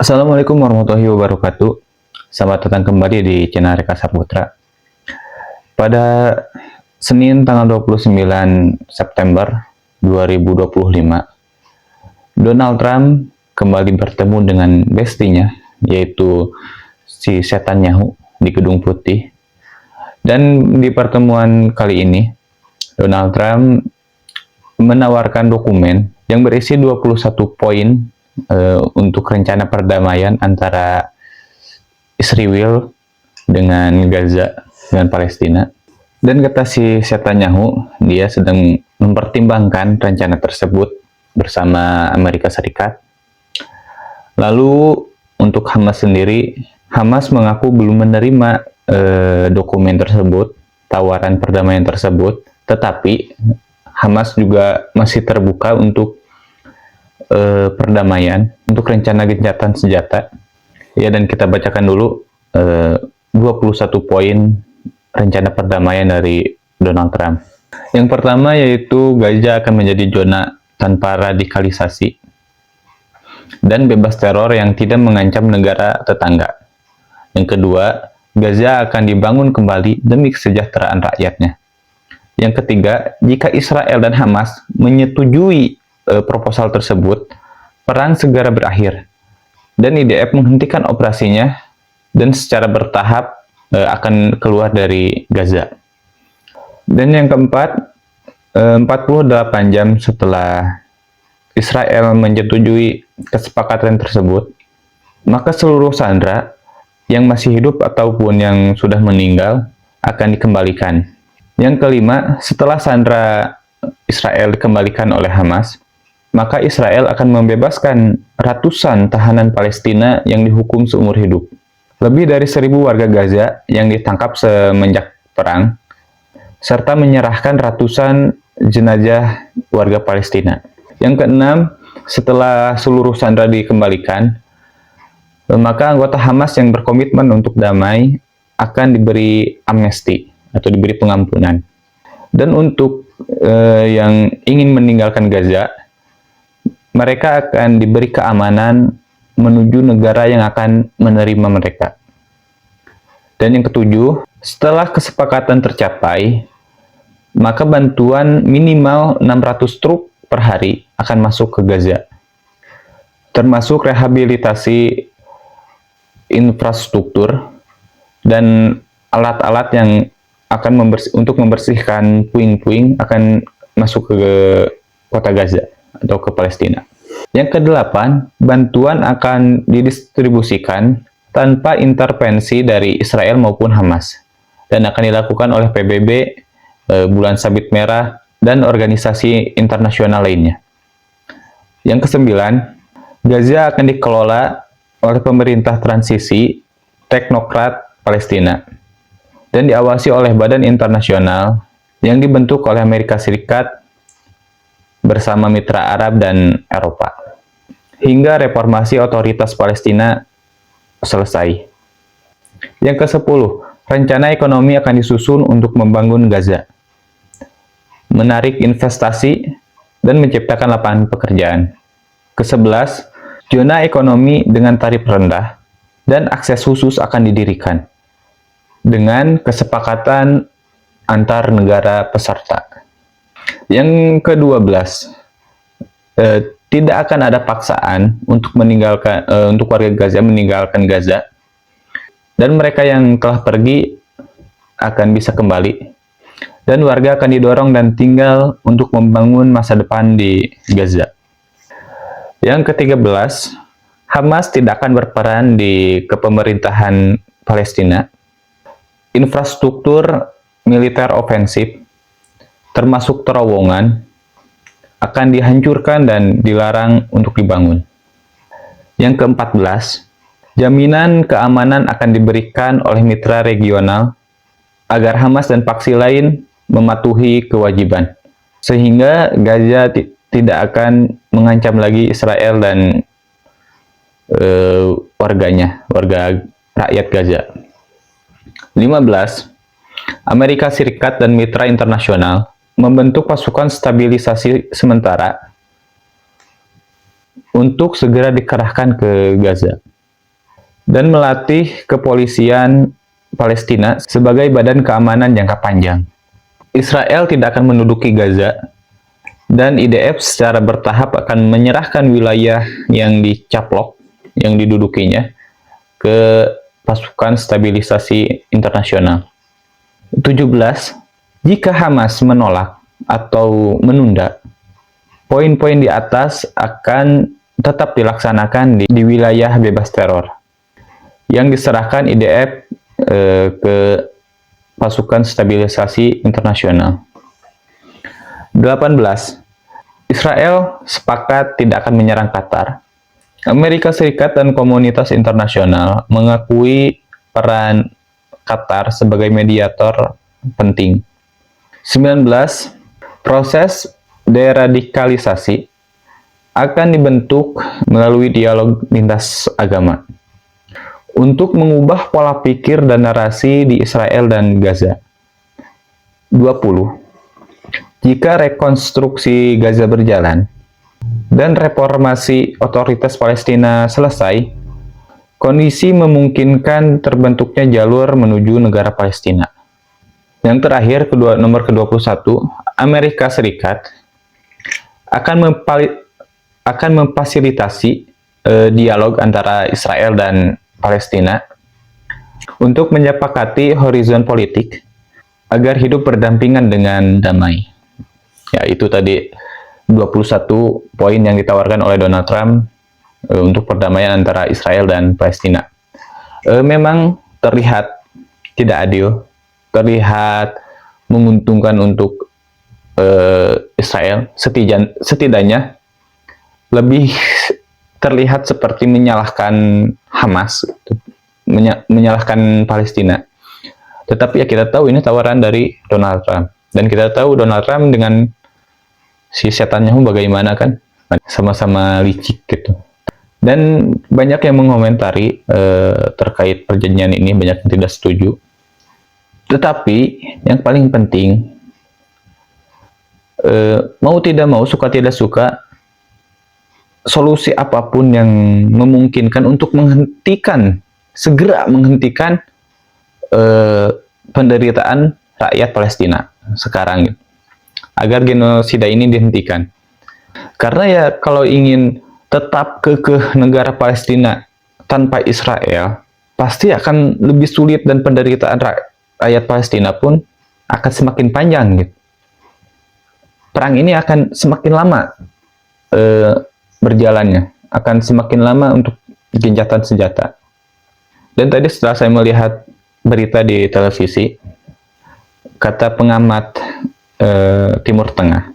Assalamualaikum warahmatullahi wabarakatuh. Selamat datang kembali di channel Reka Saputra. Pada Senin tanggal 29 September 2025, Donald Trump kembali bertemu dengan bestinya, yaitu si Netanyahu di Gedung Putih. Dan di pertemuan kali ini, Donald Trump menawarkan dokumen yang berisi 21 poin untuk rencana perdamaian antara Israel dengan Gaza, dengan Palestina. Dan kata si Netanyahu, dia sedang mempertimbangkan rencana tersebut bersama Amerika Serikat. Lalu untuk Hamas sendiri, Hamas mengaku belum menerima dokumen tersebut, tawaran perdamaian tersebut, tetapi Hamas juga masih terbuka untuk perdamaian, untuk rencana gencatan senjata. Ya, dan kita bacakan dulu 21 poin rencana perdamaian dari Donald Trump. Yang pertama yaitu Gaza akan menjadi zona tanpa radikalisasi dan bebas teror yang tidak mengancam negara tetangga. Yang kedua, Gaza akan dibangun kembali demi kesejahteraan rakyatnya. Yang ketiga, jika Israel dan Hamas menyetujui proposal tersebut, perang segera berakhir dan IDF menghentikan operasinya dan secara bertahap akan keluar dari Gaza. Dan yang keempat, 48 jam setelah Israel menyetujui kesepakatan tersebut, maka seluruh sandera yang masih hidup ataupun yang sudah meninggal akan dikembalikan. Yang kelima, setelah sandera Israel dikembalikan oleh Hamas, maka Israel akan membebaskan ratusan tahanan Palestina yang dihukum seumur hidup. Lebih dari 1.000 warga Gaza yang ditangkap semenjak perang, serta menyerahkan ratusan jenazah warga Palestina. Yang keenam, setelah seluruh sandera dikembalikan, maka anggota Hamas yang berkomitmen untuk damai akan diberi amnesti atau diberi pengampunan. Dan untuk yang ingin meninggalkan Gaza, mereka akan diberi keamanan menuju negara yang akan menerima mereka. Dan yang ketujuh, setelah kesepakatan tercapai, maka bantuan minimal 600 truk per hari akan masuk ke Gaza, termasuk rehabilitasi infrastruktur dan alat-alat yang akan untuk membersihkan puing-puing akan masuk ke kota Gaza atau ke Palestina. Yang kedelapan, bantuan akan didistribusikan tanpa intervensi dari Israel maupun Hamas dan akan dilakukan oleh PBB, Bulan Sabit Merah, dan organisasi internasional lainnya. Yang kesembilan, Gaza akan dikelola oleh pemerintah transisi teknokrat Palestina dan diawasi oleh badan internasional yang dibentuk oleh Amerika Serikat bersama mitra Arab dan Eropa, hingga reformasi otoritas Palestina selesai. Yang ke-10, rencana ekonomi akan disusun untuk membangun Gaza, menarik investasi, dan menciptakan lapangan pekerjaan. Ke-11, zona ekonomi dengan tarif rendah dan akses khusus akan didirikan dengan kesepakatan antar negara peserta. Yang ke-12, tidak akan ada paksaan untuk untuk warga Gaza meninggalkan Gaza, dan mereka yang telah pergi akan bisa kembali, dan warga akan didorong dan tinggal untuk membangun masa depan di Gaza. Yang ke-13, Hamas tidak akan berperan di kepemerintahan Palestina. Infrastruktur militer ofensif, termasuk terowongan, akan dihancurkan dan dilarang untuk dibangun. Yang ke-14, jaminan keamanan akan diberikan oleh mitra regional agar Hamas dan faksi lain mematuhi kewajiban, sehingga Gaza tidak akan mengancam lagi Israel dan warga rakyat Gaza. 15, Amerika Serikat dan mitra internasional membentuk pasukan stabilisasi sementara untuk segera dikerahkan ke Gaza. dan melatih kepolisian Palestina sebagai badan keamanan jangka panjang. Israel tidak akan menduduki Gaza, dan IDF secara bertahap akan menyerahkan wilayah yang dicaplok, yang didudukinya, ke pasukan stabilisasi internasional. 17. Jika Hamas menolak atau menunda, poin-poin di atas akan tetap dilaksanakan di wilayah bebas teror yang diserahkan IDF ke pasukan stabilisasi internasional. 18. Israel sepakat tidak akan menyerang Qatar. Amerika Serikat dan komunitas internasional mengakui peran Qatar sebagai mediator penting. 19. Proses deradikalisasi akan dibentuk melalui dialog lintas agama untuk mengubah pola pikir dan narasi di Israel dan Gaza. 20. Jika rekonstruksi Gaza berjalan dan reformasi otoritas Palestina selesai, kondisi memungkinkan terbentuknya jalur menuju negara Palestina. Yang terakhir, nomor ke-21, Amerika Serikat akan memfasilitasi dialog antara Israel dan Palestina untuk menyepakati horizon politik agar hidup berdampingan dengan damai. Ya, itu tadi 21 poin yang ditawarkan oleh Donald Trump untuk perdamaian antara Israel dan Palestina. Memang terlihat tidak adil, terlihat menguntungkan untuk Israel, setidaknya lebih terlihat seperti menyalahkan Hamas, menyalahkan Palestina. Tetapi ya kita tahu ini tawaran dari Donald Trump, dan kita tahu Donald Trump dengan si setannya bagaimana kan, sama-sama licik gitu. Dan banyak yang mengomentari terkait perjanjian ini, banyak yang tidak setuju. Tetapi yang paling penting, mau tidak mau, suka tidak suka, solusi apapun yang memungkinkan untuk segera menghentikan penderitaan rakyat Palestina sekarang, agar genosida ini dihentikan. Karena ya kalau ingin tetap kekeh negara Palestina tanpa Israel, pasti akan lebih sulit, dan penderitaan rakyat Palestina pun akan semakin panjang gitu. Perang ini akan semakin lama berjalannya, akan semakin lama untuk gencatan senjata. Dan tadi setelah saya melihat berita di televisi, kata pengamat Timur Tengah,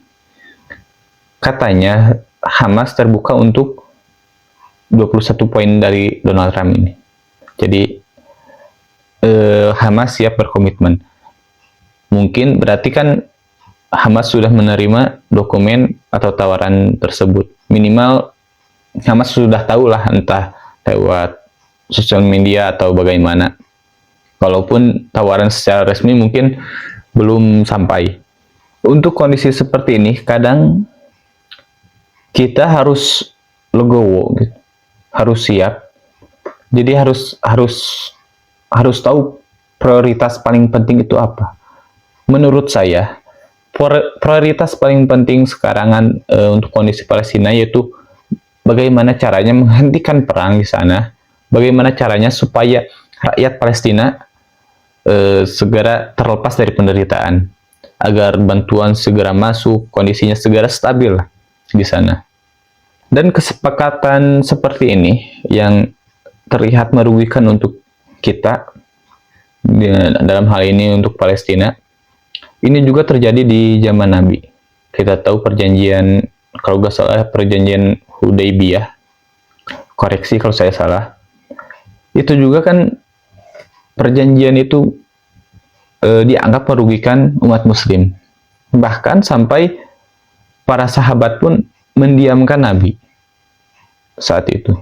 katanya Hamas terbuka untuk 21 poin dari Donald Trump ini. Jadi Hamas siap berkomitmen. Mungkin berarti kan Hamas sudah menerima dokumen atau tawaran tersebut. Minimal Hamas sudah tahu lah, entah lewat sosial media atau bagaimana. Kalaupun tawaran secara resmi mungkin belum sampai. Untuk kondisi seperti ini, kadang kita harus legowo, gitu. Harus siap. Jadi harus tahu prioritas paling penting itu apa. Menurut saya, prioritas paling penting sekarang untuk kondisi Palestina yaitu bagaimana caranya menghentikan perang di sana, bagaimana caranya supaya rakyat Palestina segera terlepas dari penderitaan, agar bantuan segera masuk, kondisinya segera stabil di sana. Dan kesepakatan seperti ini yang terlihat merugikan untuk kita, dalam hal ini untuk Palestina, ini juga terjadi di zaman Nabi. Kita tahu perjanjian, kalau nggak salah perjanjian Hudaybiyah, koreksi kalau saya salah, itu juga kan perjanjian itu dianggap merugikan umat muslim. Bahkan sampai para sahabat pun mendiamkan Nabi saat itu.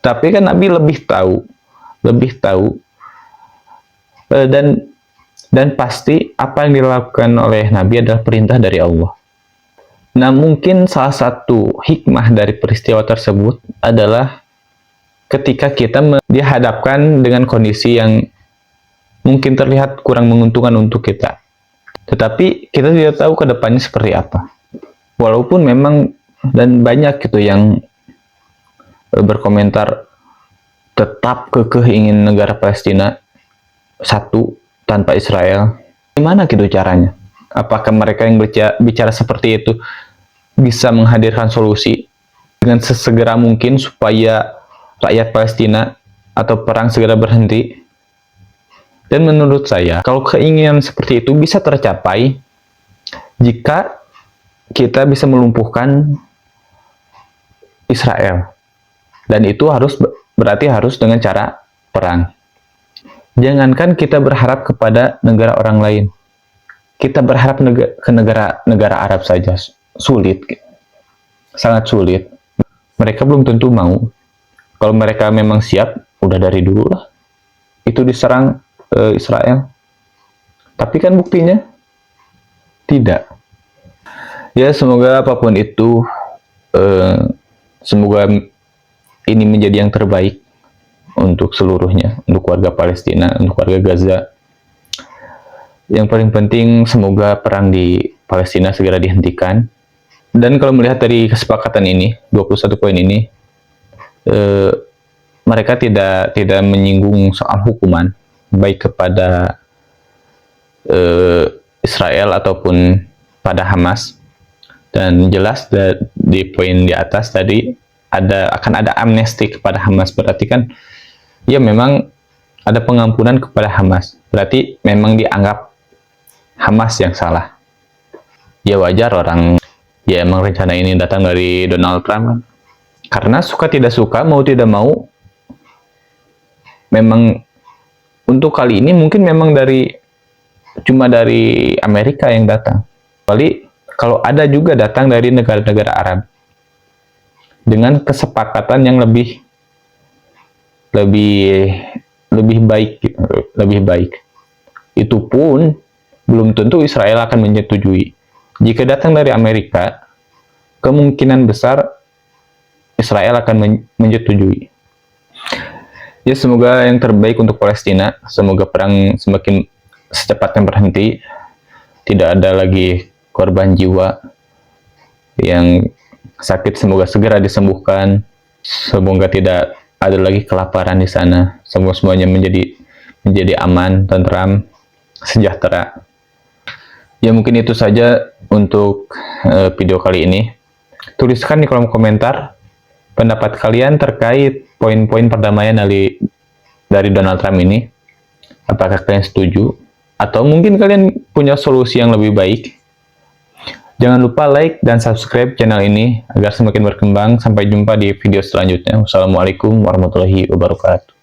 Tapi kan Nabi lebih tahu dan pasti apa yang dilakukan oleh Nabi adalah perintah dari Allah. Nah, mungkin salah satu hikmah dari peristiwa tersebut adalah ketika kita dihadapkan dengan kondisi yang mungkin terlihat kurang menguntungkan untuk kita. Tetapi kita tidak tahu ke depannya seperti apa. Walaupun memang dan banyak gitu yang berkomentar tetap kekeh ingin negara Palestina satu tanpa Israel. Gimana gitu caranya? Apakah mereka yang bicara seperti itu bisa menghadirkan solusi dengan sesegera mungkin supaya rakyat Palestina atau perang segera berhenti? Dan menurut saya, kalau keinginan seperti itu bisa tercapai jika kita bisa melumpuhkan Israel. Dan itu berarti harus dengan cara perang. Jangankan kita berharap kepada negara orang lain, kita berharap ke negara Arab saja sulit, sangat sulit. Mereka belum tentu mau. Kalau mereka memang siap, udah dari dulu lah itu diserang Israel. Tapi kan buktinya tidak. Ya semoga apapun itu, semoga ini menjadi yang terbaik untuk seluruhnya, untuk warga Palestina, untuk warga Gaza. Yang paling penting semoga perang di Palestina segera dihentikan. Dan kalau melihat dari kesepakatan ini, 21 poin ini, mereka tidak menyinggung soal hukuman, baik kepada Israel ataupun pada Hamas. Dan jelas di poin di atas tadi akan ada amnesti kepada Hamas, berarti kan ya memang ada pengampunan kepada Hamas, berarti memang dianggap Hamas yang salah. Ya wajar orang, ya emang rencana ini datang dari Donald Trump, karena suka tidak suka, mau tidak mau, memang untuk kali ini mungkin memang cuma dari Amerika yang datang. Kali kalau ada juga datang dari negara-negara Arab dengan kesepakatan yang lebih baik. Itu pun belum tentu Israel akan menyetujui. Jika datang dari Amerika, kemungkinan besar Israel akan menyetujui. Ya semoga yang terbaik untuk Palestina, semoga perang semakin secepatnya berhenti, tidak ada lagi korban jiwa yang sakit, semoga segera disembuhkan, semoga tidak ada lagi kelaparan di sana, semuanya menjadi aman, tentram, sejahtera. Ya mungkin itu saja untuk video kali ini. Tuliskan di kolom komentar pendapat kalian terkait poin-poin perdamaian dari Donald Trump ini. Apakah kalian setuju? Atau mungkin kalian punya solusi yang lebih baik? Jangan lupa like dan subscribe channel ini agar semakin berkembang. Sampai jumpa di video selanjutnya. Wassalamualaikum warahmatullahi wabarakatuh.